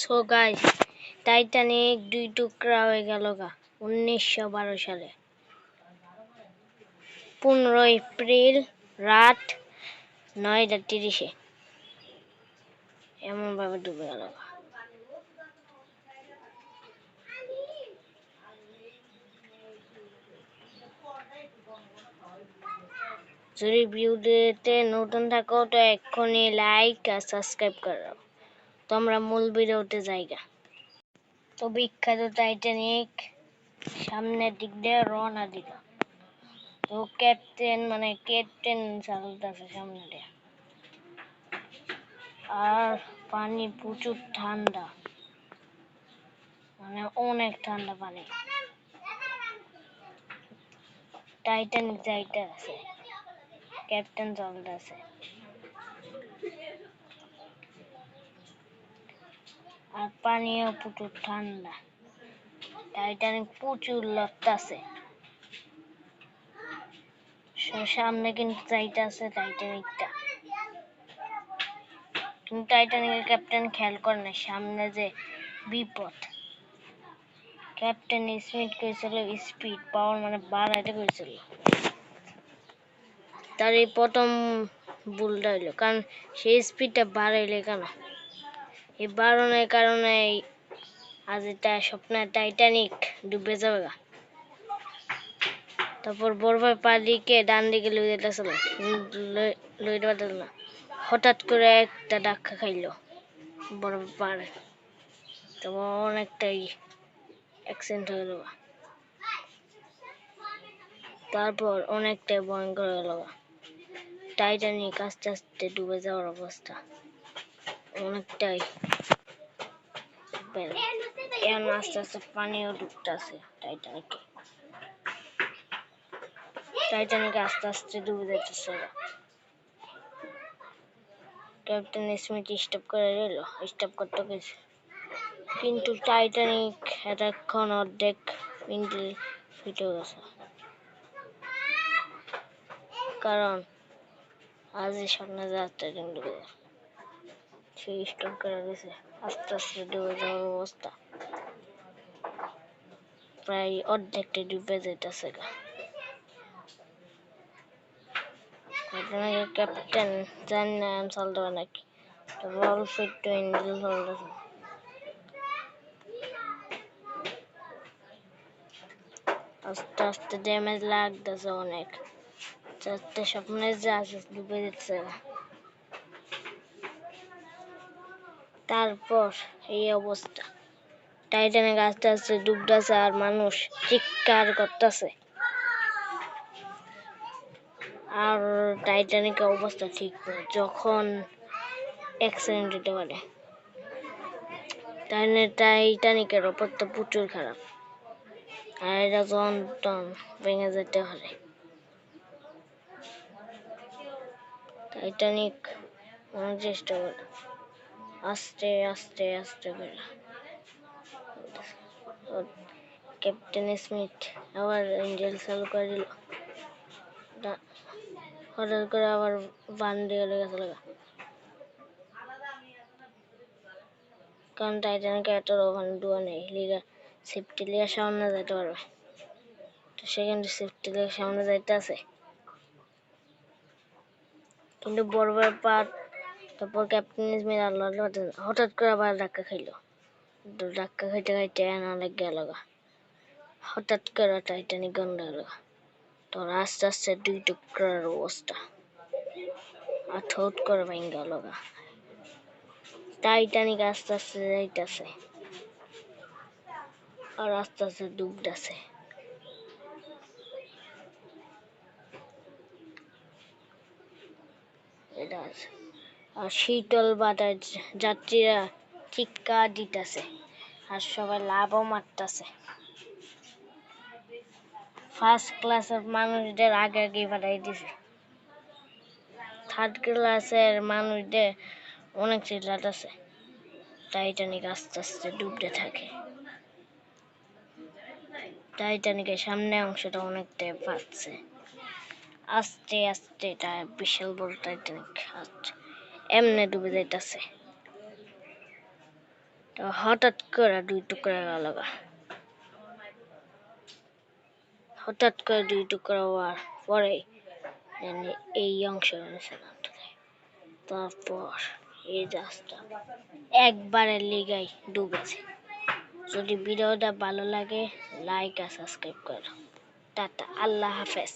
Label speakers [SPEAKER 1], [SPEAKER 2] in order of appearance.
[SPEAKER 1] So guys, Titanic দুই টুকরা হয়ে গেল 1912 সালে 15 এপ্রিল রাত 9:30 এমন ভাবে ডুবে গেল। যদি ভিডিওতে নতুন থাকো তো এক্ষুনি লাইক আর সাবস্ক্রাইব করো। তো আমরা মূল ভিডিওতে যাইগা। তো বিখ্যাত টাইটানিক সামনের দিক দিয়ে রওনা দিল। তো ক্যাপ্টেন চালতেছে সামনে দিয়ে, আর পানি প্রচুর ঠান্ডা, অনেক ঠান্ডা পানি। টাইটানিক যাইতে আছে, ক্যাপ্টেন চলতেছে, আর পানিও প্রচুর ঠান্ডা। টাইটানিক প্রচুর লড়তাছে, সামনে কিন্তু যাইতেছে টাইটানিকটা, কিন্তু টাইটানিকের ক্যাপ্টেন খেয়াল করে না সামনে যে বিপদ। ক্যাপ্টেন স্মিথ কইছিল স্পিড পাওয়ার বাড়াইতে কইছিল। তার এই প্রথম ভুলটা হইলো, কারণ সেই স্পিডটা বাড়াইলে কেন, এই বাড়ানোর কারণে আজ এটা স্বপ্নে টাইটানিক ডুবে যাবে। তারপর বরফের পানিকে ডান দিকে লই যেতেছিল, লইতে পারতেছিল না। হঠাৎ করে একটা ধাক্কা খাইলো বরফের পাড়ে, তারপর অনেকটাই অ্যাক্সিডেন্ট হয়ে গেল। তারপর অনেকটাই ভয়ঙ্কর হয়ে গেল। টাইটানিক আস্তে আস্তে ডুবে যাওয়ার অবস্থা, অনেকটাই এখন আস্তে আস্তে পানিও ডুবতেছে টাইটানিক আস্তে আস্তে ডুবে যাইতেছে। ক্যাপ্টেন স্মিথ স্টপ করতে গেছে, কিন্তু টাইটানিক এতক্ষণ অর্ধেক মিনিটে ফিটে গেছে, কারণ আজ সামনে যাত্রা ডুবে সে স্টপ করে দিয়েছে। আস্তে আস্তে ডুবে যাওয়ার অবস্থা, প্রায় অর্ধেকটা ডুবে যেতেছে। ক্যাপ্টেন জানি না চলতে পারে নাকি, অল্প একটু ইঞ্জিন চলতেছে। আস্তে আস্তে ড্যামেজ লাগতেছে অনেক, চারটে স্বপ্নের জাহাজ ডুবে যাচ্ছে। তারপর এই অবস্থা, টাইটানিক আস্তে আস্তে ডুবতেছে আর মানুষ চিৎকার করতেছে, আর টাইটানিকের অবস্থা ঠিক নেই, যখন অ্যাক্সিডেন্ট হতে পারে। টাইটানিকের অবস্থা প্রচুর খারাপ, আর এটা যখন ভেঙে যেতে পারে। টাইটানিক অনেক চেষ্টা করে, আস্তে আস্তে আস্তে করে। ক্যাপ্টেন স্মিথ আবার ইঞ্জিন চালু করে দিল, হঠাৎ করে আবার বান দিয়ে লেগেছে। কারণ টাইটানিক এত ওখানে ডুবা নেই, সেফটি লিগে সামনে যেতে পারবে, তো সেখানে সেফটি লিগে সামনে যাইতে আছে, কিন্তু বরফের পাট। তারপর ক্যাপ্টেন স্মিথ হঠাৎ করে আবার ধাক্কা খাইলো, ধাক্কা খাইতে খাইতে অনেক গেল। হঠাৎ করে টাইটানিক গন্ধ গেল, তো আস্তে আস্তে দুই টুকরার অবস্থা, আর ঠোঁট করে ভেঙে গেল। টাইটানিক আস্তে আস্তে যাইতেছে, আর আস্তে আস্তে ডুবতেছে। আর শীতল বাতাস, যাত্রীরা চিৎকার দিতেছে, আর সবাই লাভও মারতেছে। ফার্স্ট ক্লাসের মানুষদের আগে আগে পাঠাই দিছে, থার্ড ক্লাসের মানুষদের অনেক চিল্লাতেছে। টাইটানিক আস্তে আস্তে ডুবতে থাকে, টাইটানিকের সামনে অংশটা অনেকটাই বাঁচছে। আস্তে আস্তে এটা বিশাল বড় টাইটানিক এমনে ডুবে যাইতেছে। তো হঠাৎ করে দুই টুকরা গেল গা। হঠাৎ করে দুই টুকরা হওয়ার পরে এই অংশ তারপর এই জাহাজটা একবারের লিগাই ডুবেছে। যদি ভিডিওটা ভালো লাগে লাইক আর সাবস্ক্রাইব করো। টাটা, আল্লাহ হাফেজ।